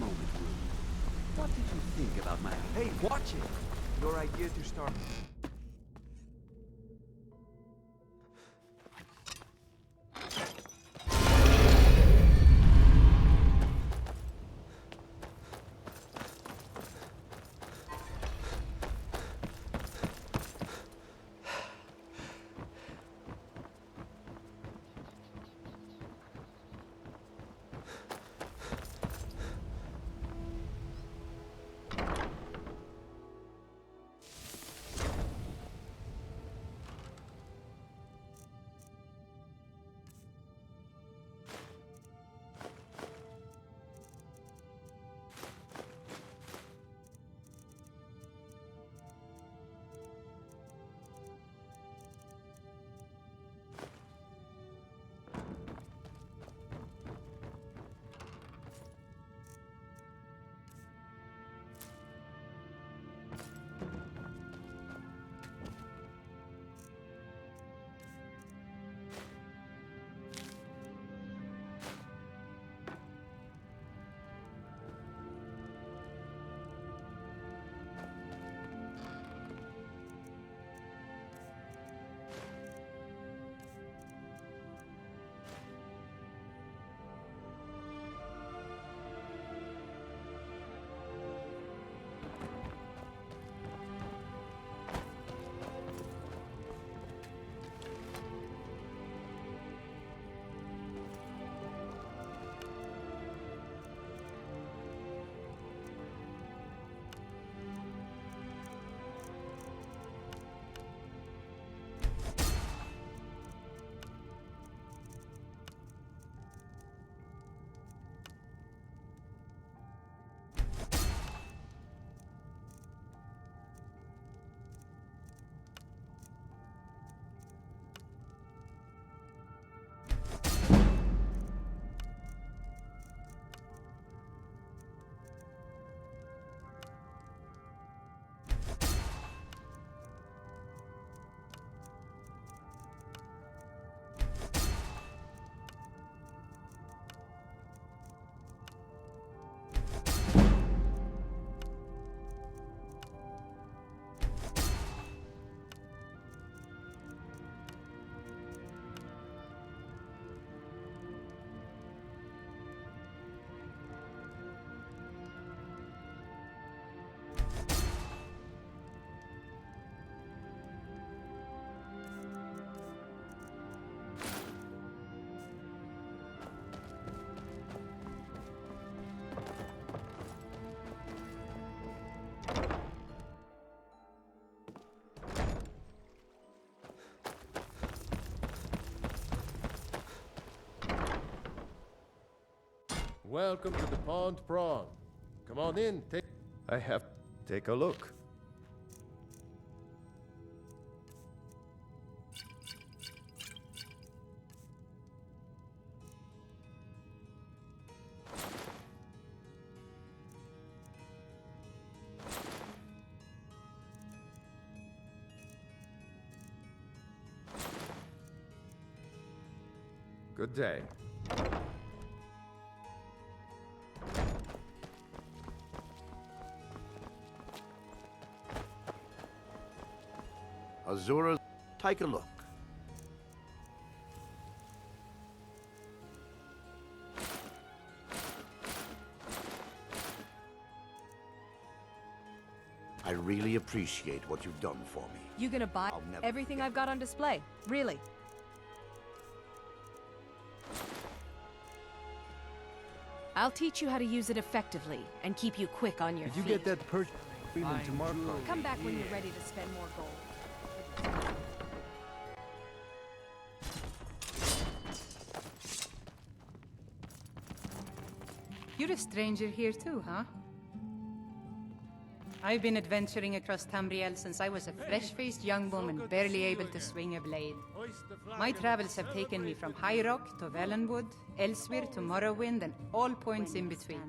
moment, Ruby. What did you think about my... Hey, watch it! Your idea to start... Welcome to the Pond Prawn. Come on in, take a look. Good day. Azura, take a look. I really appreciate what you've done for me. You gonna buy everything I've got on display? Really? I'll teach you how to use it effectively and keep you quick on your feet. Did you get that perch agreement to Marco? Come back when you're ready to spend more gold. You're a stranger here too, huh? I've been adventuring across Tamriel since I was a fresh-faced young woman, barely able to swing a blade. My travels have taken me from High Rock to Valenwood, Elsewhere to Morrowind, and all points in between.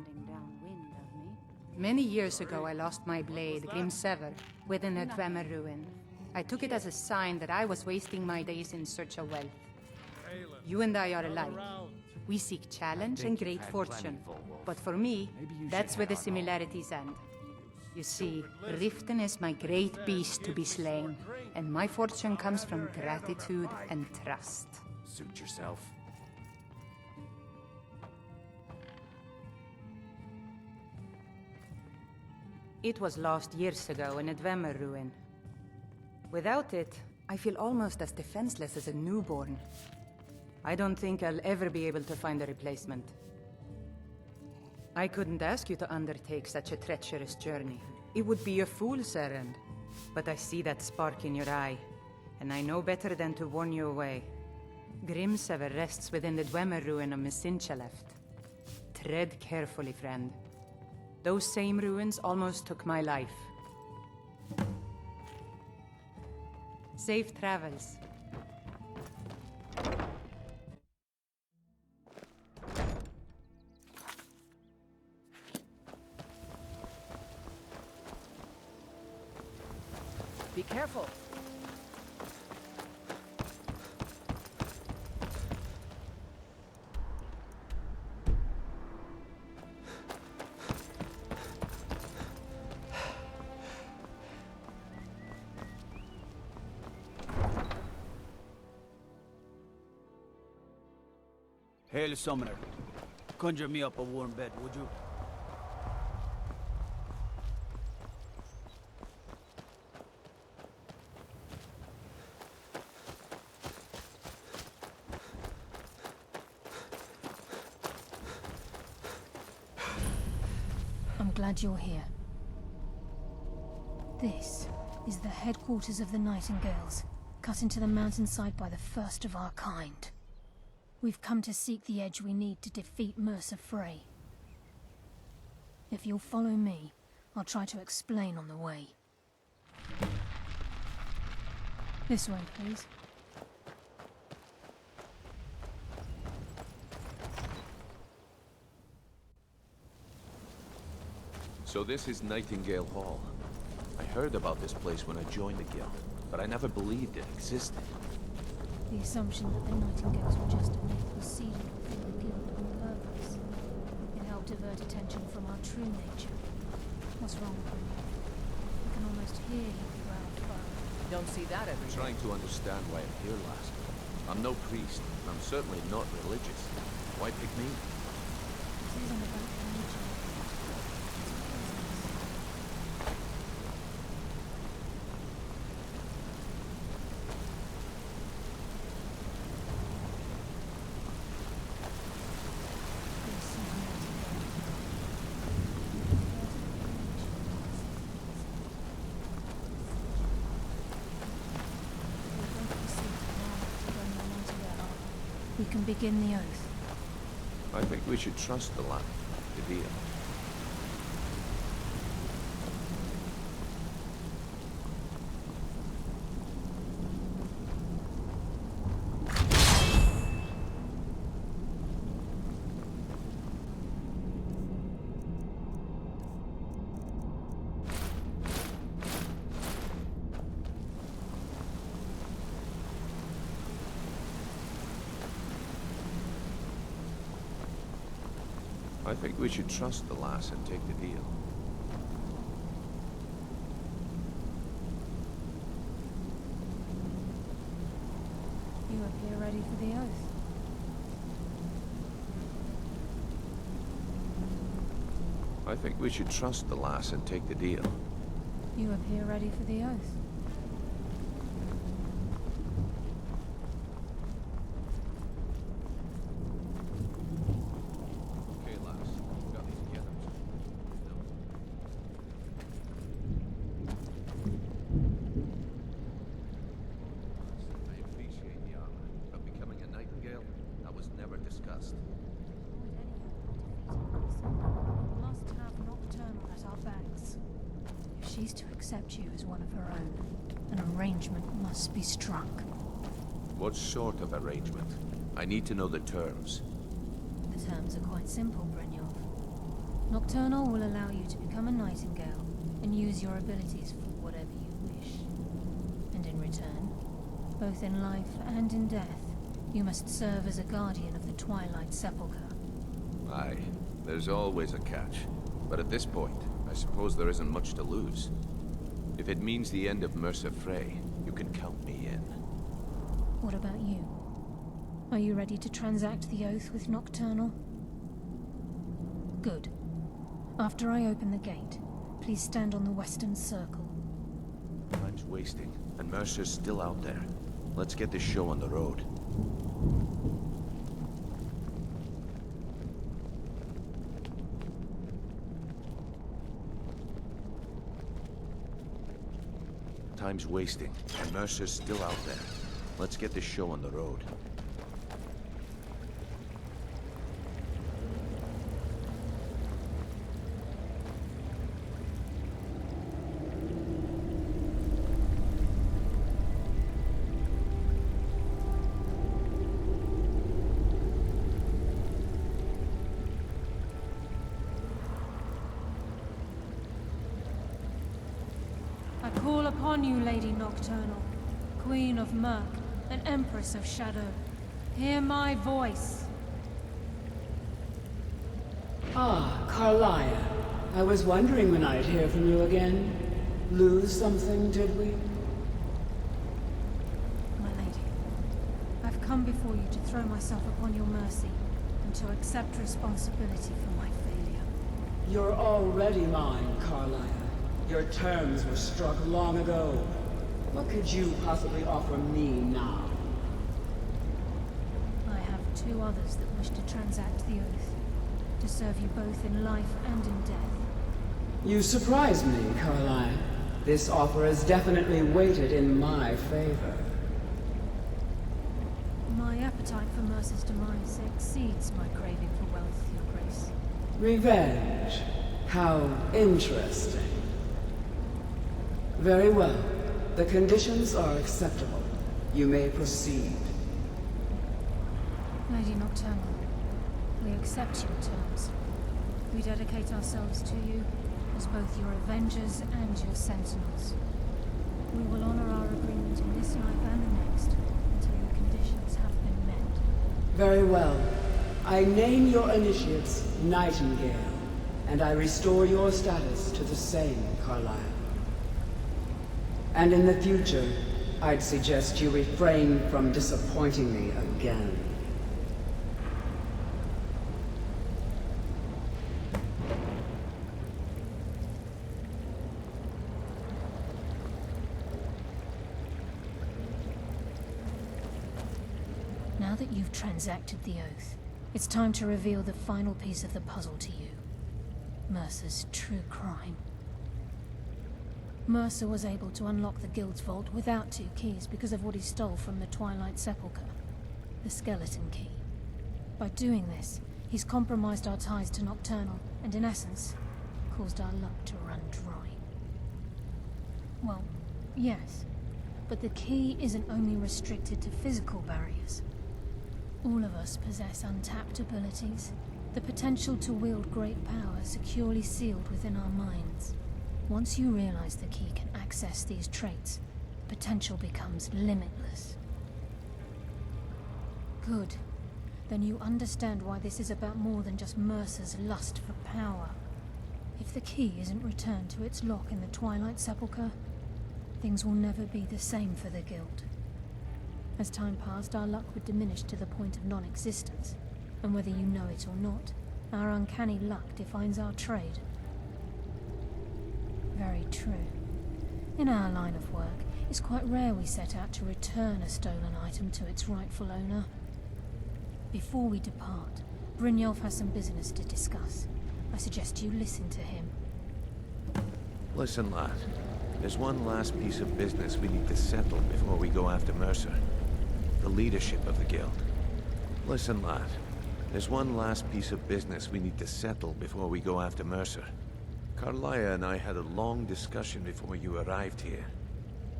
Many years ago, I lost my blade, Grimsever, within a Dwemer ruin. I took it as a sign that I was wasting my days in search of wealth. You and I are alike. We seek challenge think and you've great had fortune. plenty, Volwolf. But for me, Maybe you that's should where the head on similarities end. You see, Riften is my great beast to be slain, and my fortune comes from gratitude and trust. Suit yourself. It was lost years ago in a Dwemer ruin. Without it, I feel almost as defenseless as a newborn. I don't think I'll ever be able to find a replacement. I couldn't ask you to undertake such a treacherous journey. It would be a fool's errand. But I see that spark in your eye, and I know better than to warn you away. Grimsever rests within the Dwemer ruin of Mesinchaleft. Tread carefully, friend. Those same ruins almost took my life. Safe travels. Be careful. Hail, Summoner. Conjure me up a warm bed, would you? I'm glad you're here. This is the headquarters of the Nightingales, cut into the mountainside by the first of our kind. We've come to seek the edge we need to defeat Mercer Frey. If you'll follow me, I'll try to explain on the way. This way, please. So this is Nightingale Hall. I heard about this place when I joined the guild, but I never believed it existed. The assumption that the Nightingales were just a myth was seeded within the guild on purpose. It helped divert attention from our true nature. What's wrong with you? I can almost hear you throughout the fire. Don't see that every I'm day. trying to understand why I'm here last. I'm no priest, and I'm certainly not religious. Why pick me? This isn't about religion. We can begin the oath. I think we should trust the land, the deal. I think we should trust the lass and take the deal. You appear ready for the oath. I think we should trust the lass and take the deal. You appear ready for the oath. Okay, lass. Got me together. I appreciate the honor, but becoming a Nightingale, that was never discussed. Must have Nocturnal at our backs. If she's to accept you as one of her own, an arrangement must be struck. What sort of arrangement? I need to know the terms. The terms are quite simple, Brynjolf. Nocturnal will allow you to become a Nightingale and use your abilities for whatever you wish. And in return, both in life and in death, you must serve as a guardian of the the Twilight Sepulchre. Aye, there's always a catch. But at this point, I suppose there isn't much to lose. If it means the end of Mercer Frey, you can count me in. What about you? Are you ready to transact the oath with Nocturnal? Good. After I open the gate, please stand on the western circle. Time's wasting, and Mercer's still out there. Let's get this show on the road. Time's wasting, and Mercer's still out there. Let's get this show on the road. I call upon you, Lady Nocturnal, Queen of Murk, and Empress of Shadow. Hear my voice. Ah, Carlia. I was wondering when I'd hear from you again. Lose something, did we? My lady, I've come before you to throw myself upon your mercy, and to accept responsibility for my failure. You're already mine, Carlia. Your terms were struck long ago. What could you possibly offer me now? I have two others that wish to transact the oath, to serve you both in life and in death. You surprise me, Carlia. This offer is definitely weighted in my favor. My appetite for Mercer's demise exceeds my craving for wealth, Your Grace. Revenge. How interesting. Very well. The conditions are acceptable. You may proceed. Lady Nocturnal, we accept your terms. We dedicate ourselves to you as both your avengers and your sentinels. We will honor our agreement in this life and the next until your conditions have been met. Very well. I name your initiates Nightingale, and I restore your status to the same, Carlisle. And in the future, I'd suggest you refrain from disappointing me again. Now that you've transacted the oath, it's time to reveal the final piece of the puzzle to you. Mercer's true crime. Mercer was able to unlock the Guild's vault without two keys because of what he stole from the Twilight Sepulchre, the skeleton key. By doing this, he's compromised our ties to Nocturnal, and in essence, caused our luck to run dry. Well, yes, but the key isn't only restricted to physical barriers. All of us possess untapped abilities, the potential to wield great power securely sealed within our minds. Once you realize the key can access these traits, potential becomes limitless. Good. Then you understand why this is about more than just Mercer's lust for power. If the key isn't returned to its lock in the Twilight Sepulchre, things will never be the same for the Guild. As time passed, our luck would diminish to the point of non-existence, and whether you know it or not, our uncanny luck defines our trade. Very true. In our line of work, it's quite rare we set out to return a stolen item to its rightful owner. Before we depart, Brynjolf has some business to discuss. I suggest you listen to him. Listen, lad. There's one last piece of business we need to settle before we go after Mercer. The leadership of the Guild. Listen, lad. There's one last piece of business we need to settle before we go after Mercer. Carlia and I had a long discussion before you arrived here.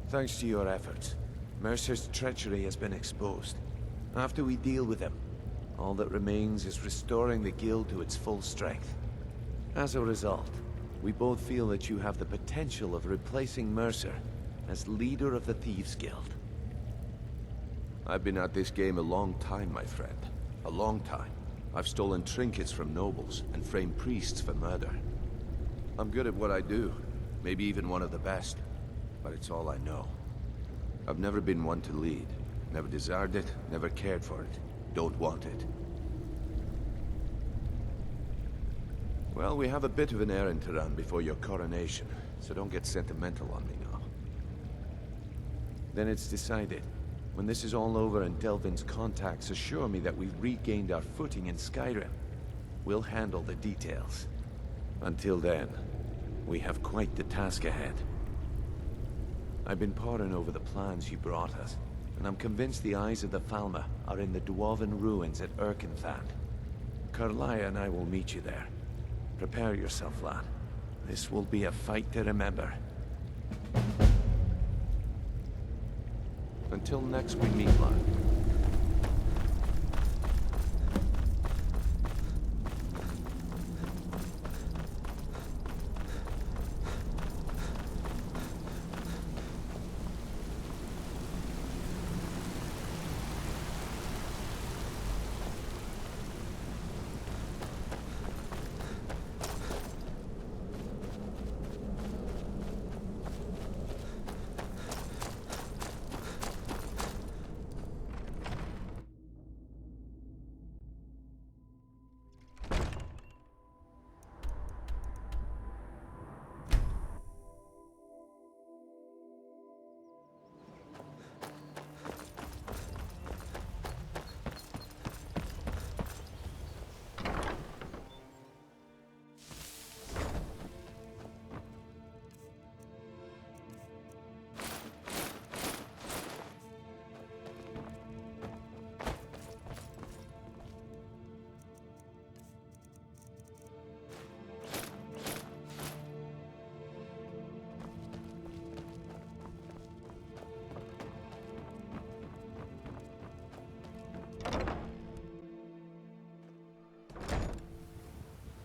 Thanks to your efforts, Mercer's treachery has been exposed. After we deal with him, all that remains is restoring the Guild to its full strength. As a result, we both feel that you have the potential of replacing Mercer as leader of the Thieves' Guild. I've been at this game a long time, my friend. A long time. I've stolen trinkets from nobles and framed priests for murder. I'm good at what I do. Maybe even one of the best. But it's all I know. I've never been one to lead. Never desired it, never cared for it. Don't want it. Well, we have a bit of an errand to run before your coronation, so don't get sentimental on me now. Then it's decided. When this is all over and Delvin's contacts assure me that we've regained our footing in Skyrim, we'll handle the details. Until then, we have quite the task ahead. I've been poring over the plans you brought us, and I'm convinced the eyes of the Falmer are in the Dwarven ruins at Erkenthand. Carlia and I will meet you there. Prepare yourself, lad. This will be a fight to remember. Until next we meet, lad.